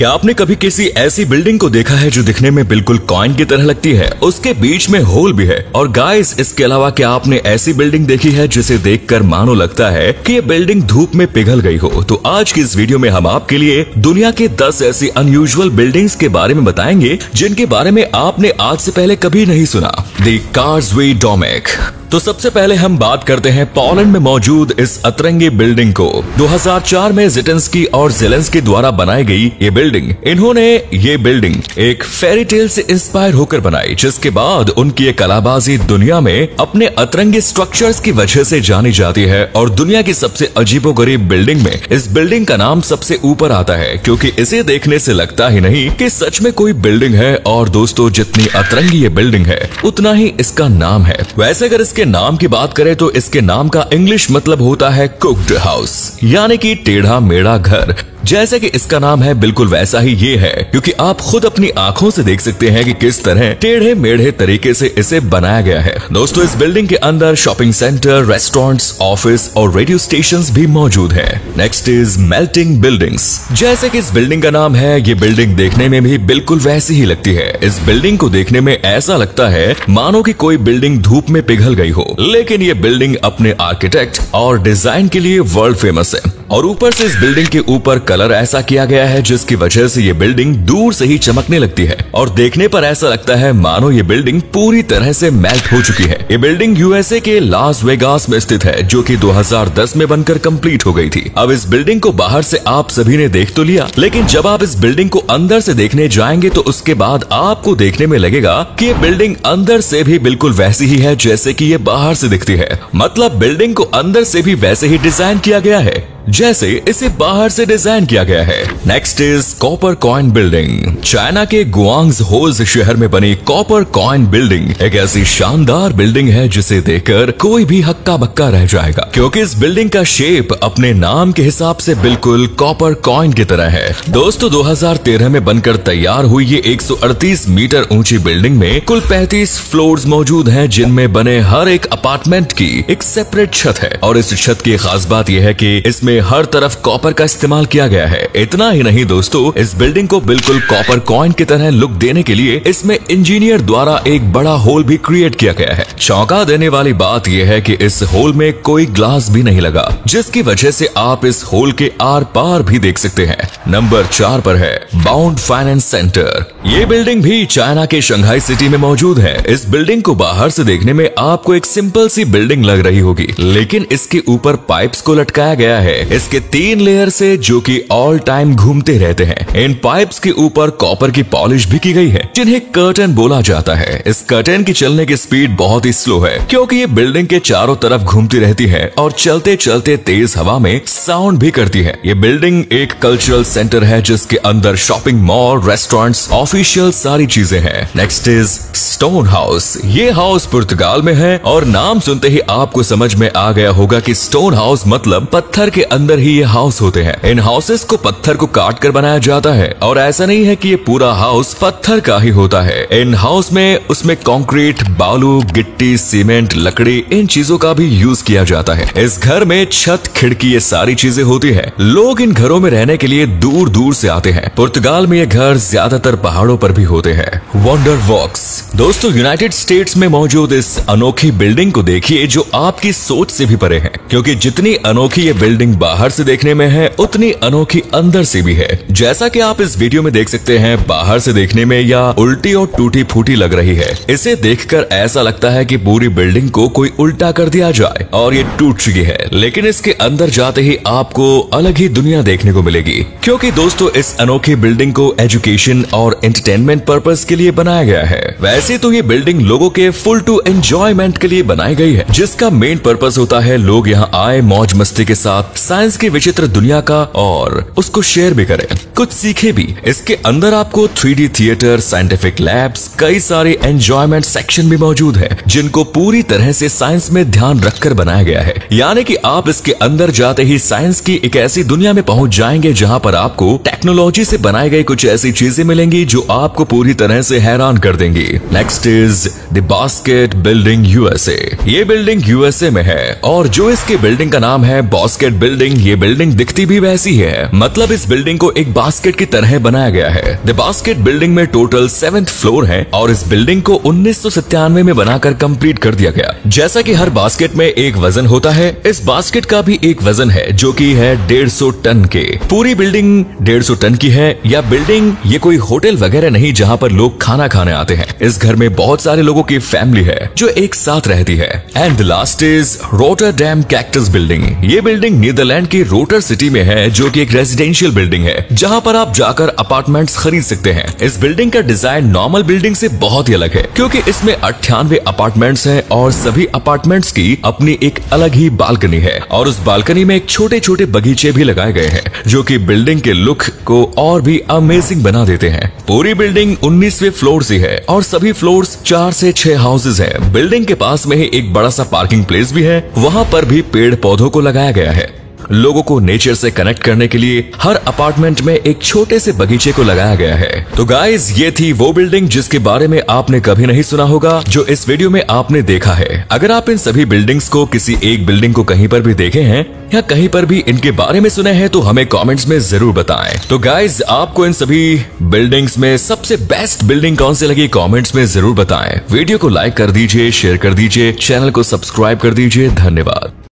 क्या आपने कभी किसी ऐसी बिल्डिंग को देखा है जो दिखने में बिल्कुल कॉइन की तरह लगती है, उसके बीच में होल भी है? और गाइस, इसके अलावा क्या आपने ऐसी बिल्डिंग देखी है जिसे देखकर मानो लगता है कि ये बिल्डिंग धूप में पिघल गई हो? तो आज की इस वीडियो में हम आपके लिए दुनिया के 10 ऐसी अनयूजुअल बिल्डिंग्स के बारे में बताएंगे जिनके बारे में आपने आज से पहले कभी नहीं सुना। दी कार्सवे डोमेक। तो सबसे पहले हम बात करते हैं पोलैंड में मौजूद इस अतरंगी बिल्डिंग को। 2004 में जिटेंस्की और जेलेंस्की द्वारा बनाई गई ये बिल्डिंग। इन्होंने ये बिल्डिंग एक फेरी टेल से इंस्पायर होकर बनाई, जिसके बाद उनकी ये कलाबाजी दुनिया में अपने अतरंगी स्ट्रक्चर्स की वजह से जानी जाती है। और दुनिया की सबसे अजीबोगरीब बिल्डिंग में इस बिल्डिंग का नाम सबसे ऊपर आता है, क्योंकि इसे देखने से लगता ही नहीं कि सच में कोई बिल्डिंग है। और दोस्तों, जितनी अतरंगी ये बिल्डिंग है उतना ही इसका नाम है। वैसे अगर इसके नाम की बात करें तो इसके नाम का इंग्लिश मतलब होता है कुक्ड हाउस, यानी कि टेढ़ा मेढ़ा घर। जैसे कि इसका नाम है बिल्कुल वैसा ही ये है, क्योंकि आप खुद अपनी आंखों से देख सकते हैं कि किस तरह टेढ़े मेढ़े तरीके से इसे बनाया गया है। दोस्तों, इस बिल्डिंग के अंदर शॉपिंग सेंटर, रेस्टोरेंट्स, ऑफिस और रेडियो स्टेशंस भी मौजूद है। Next is melting buildings. जैसे कि इस बिल्डिंग का नाम है, ये बिल्डिंग देखने में भी बिल्कुल वैसी ही लगती है। इस बिल्डिंग को देखने में ऐसा लगता है मानो कि कोई बिल्डिंग धूप में पिघल गई हो, लेकिन ये बिल्डिंग अपने आर्किटेक्ट और डिजाइन के लिए वर्ल्ड फेमस है। और ऊपर से इस बिल्डिंग के ऊपर कलर ऐसा किया गया है जिसकी वजह से ये बिल्डिंग दूर से ही चमकने लगती है और देखने पर ऐसा लगता है मानो ये बिल्डिंग पूरी तरह से मेल्ट हो चुकी है। ये बिल्डिंग यूएसए के लास वेगास में स्थित है, जो कि 2010 में बनकर कंप्लीट हो गई थी। अब इस बिल्डिंग को बाहर से आप सभी ने देख तो लिया, लेकिन जब आप इस बिल्डिंग को अंदर से देखने जाएंगे तो उसके बाद आपको देखने में लगेगा कि ये बिल्डिंग अंदर से भी बिल्कुल वैसी ही है जैसे कि ये बाहर से दिखती है। मतलब बिल्डिंग को अंदर से भी वैसे ही डिजाइन किया गया है जैसे इसे बाहर से डिजाइन किया गया है। Next is copper coin building. China के गुआंगझो शहर में बनी कॉपर कॉइन बिल्डिंग एक ऐसी शानदार बिल्डिंग है जिसे देखकर कोई भी हक्का बक्का रह जाएगा, क्योंकि इस बिल्डिंग का शेप अपने नाम के हिसाब से बिल्कुल कॉपर कॉइन की तरह है। दोस्तों, 2013 में बनकर तैयार हुई ये 138 मीटर ऊंची बिल्डिंग में कुल 35 फ्लोर्स मौजूद हैं, जिनमें बने हर एक अपार्टमेंट की एक सेपरेट छत है। और इस छत की खास बात यह है कि इसमें हर तरफ कॉपर का इस्तेमाल किया गया है। इतना ही नहीं दोस्तों, इस बिल्डिंग को बिल्कुल कॉपर कॉइन की तरह लुक देने के लिए इसमें इंजीनियर द्वारा एक बड़ा होल भी क्रिएट किया गया है। चौंका देने वाली बात यह है कि इस होल में कोई ग्लास भी नहीं लगा, जिसकी वजह से आप इस होल के आर पार भी देख सकते हैं। नंबर 4 पर है बाउंड फाइनेंस सेंटर। ये बिल्डिंग भी चाइना के शंघाई सिटी में मौजूद है। इस बिल्डिंग को बाहर से देखने में आपको एक सिंपल सी बिल्डिंग लग रही होगी, लेकिन इसके ऊपर पाइप्स को लटकाया गया है इसके 3 लेयर से, जो कि ऑल टाइम घूमते रहते हैं। इन पाइप्स के ऊपर कॉपर की पॉलिश भी की गई है, जिन्हें कर्टन बोला जाता है। इस कर्टन की चलने की स्पीड बहुत ही स्लो है, क्योंकि ये बिल्डिंग के चारों तरफ घूमती रहती है और चलते चलते तेज हवा में साउंड भी करती है। ये बिल्डिंग एक कल्चरल सेंटर है जिसके अंदर शॉपिंग मॉल, रेस्टोरेंट्स, ऑफिशियल सारी चीजें हैं। Next is stone house. ये हाउस पुर्तगाल में है और नाम सुनते ही आपको समझ में आ गया होगा कि स्टोन हाउस मतलब पत्थर के अंदर ही ये हाउस होते हैं। इन हाउसेस को पत्थर को काट कर बनाया जाता है, और ऐसा नहीं है कि ये पूरा हाउस पत्थर का ही होता है। इन हाउस में उसमें कंक्रीट, बालू, गिट्टी, सीमेंट, लकड़ी, इन चीजों का भी यूज किया जाता है। इस घर में छत, खिड़की, ये सारी चीजें होती है। लोग इन घरों में रहने के लिए दूर दूर से आते हैं। पुर्तगाल में ये घर ज्यादातर पहाड़ों पर भी होते हैं। वंडर वॉक्स। दोस्तों, यूनाइटेड स्टेट्स में मौजूद इस अनोखी बिल्डिंग को देखिए, जो आपकी सोच से भी परे है, क्योंकि जितनी अनोखी ये बिल्डिंग बाहर से देखने में है उतनी अनोखी अंदर से भी है। जैसा कि आप इस वीडियो में देख सकते हैं, बाहर से देखने में या उल्टी और टूटी फूटी लग रही है। इसे देखकर ऐसा लगता है कि पूरी बिल्डिंग को कोई उल्टा कर दिया जाए और ये टूट चुकी है, लेकिन इसके अंदर जाते ही आपको अलग ही दुनिया देखने को मिलेगी। क्योंकि दोस्तों, इस अनोखी बिल्डिंग को एजुकेशन और एंटरटेनमेंट पर्पस के लिए बनाया गया है। वैसे तो ये बिल्डिंग लोगों के फुल टू एंजॉयमेंट के लिए बनाई गई है, जिसका मेन पर्पस होता है लोग यहाँ आए, मौज मस्ती के साथ साइंस की विचित्र दुनिया का और उसको शेयर भी करें, कुछ सीखे भी। इसके अंदर आपको 3D थिएटर, साइंटिफिक लैब्स, कई सारे एंजॉयमेंट सेक्शन भी मौजूद है, जिनको पूरी तरह से साइंस में ध्यान रखकर बनाया गया है। यानी कि आप इसके अंदर जाते ही साइंस की एक ऐसी दुनिया में पहुंच जाएंगे जहां पर आपको टेक्नोलॉजी से बनाई गई कुछ ऐसी चीजें मिलेंगी जो जो आपको पूरी तरह से हैरान कर देंगी। Next is the basket building USA. ये बिल्डिंग यूएसए में है और जो इसके बिल्डिंग का नाम है बास्केट बिल्डिंग, ये बिल्डिंग दिखती भी वैसी है, मतलब इस बिल्डिंग को एक बास्केट की तरह बनाया गया है। द बास्केट बिल्डिंग में टोटल 7th फ्लोर है और इस बिल्डिंग को 1997 में बनाकर कंप्लीट कर दिया गया। जैसा कि हर बास्केट में एक वजन होता है, इस बास्केट का भी एक वजन है जो कि है 150 टन के। पूरी बिल्डिंग 150 टन की है। या बिल्डिंग ये कोई होटल वगैरह नहीं जहाँ पर लोग खाना खाने आते हैं। इस घर में बहुत सारे लोगों की फैमिली है जो एक साथ रहती है। And last is Rotterdam cactus building. ये बिल्डिंग नीदरलैंड की रोटर सिटी में है जो कि एक रेजिडेंशियल बिल्डिंग है जहाँ पर आप जाकर अपार्टमेंट्स खरीद सकते हैं। इस बिल्डिंग का डिजाइन नॉर्मल बिल्डिंग से बहुत ही अलग है क्योंकि इसमें 98 अपार्टमेंट्स हैं और सभी अपार्टमेंट्स की अपनी एक अलग ही बालकनी है और उस बालकनी में छोटे छोटे बगीचे भी लगाए गए हैं जो कि बिल्डिंग के लुक को और भी अमेजिंग बना देते हैं। पूरी बिल्डिंग 19वें फ्लोर से है और सभी फ्लोर्स 4 से 6 हाउसेज हैं। बिल्डिंग के पास में ही एक बड़ा सा पार्किंग प्लेस भी है, वहाँ पर भी पेड़ पौधों को लगाया गया है। लोगों को नेचर से कनेक्ट करने के लिए हर अपार्टमेंट में एक छोटे से बगीचे को लगाया गया है। तो गाइस, ये थी वो बिल्डिंग जिसके बारे में आपने कभी नहीं सुना होगा जो इस वीडियो में आपने देखा है। अगर आप इन सभी बिल्डिंग्स को किसी एक बिल्डिंग को कहीं पर भी देखे हैं या कहीं पर भी इनके बारे में सुने हैं तो हमें कमेंट्स में जरूर बताएं। तो गाइस, आपको इन सभी बिल्डिंग्स में सबसे बेस्ट बिल्डिंग कौन सी लगी कमेंट्स में जरूर बताएं। वीडियो को लाइक कर दीजिए, शेयर कर दीजिए, चैनल को सब्सक्राइब कर दीजिए। धन्यवाद।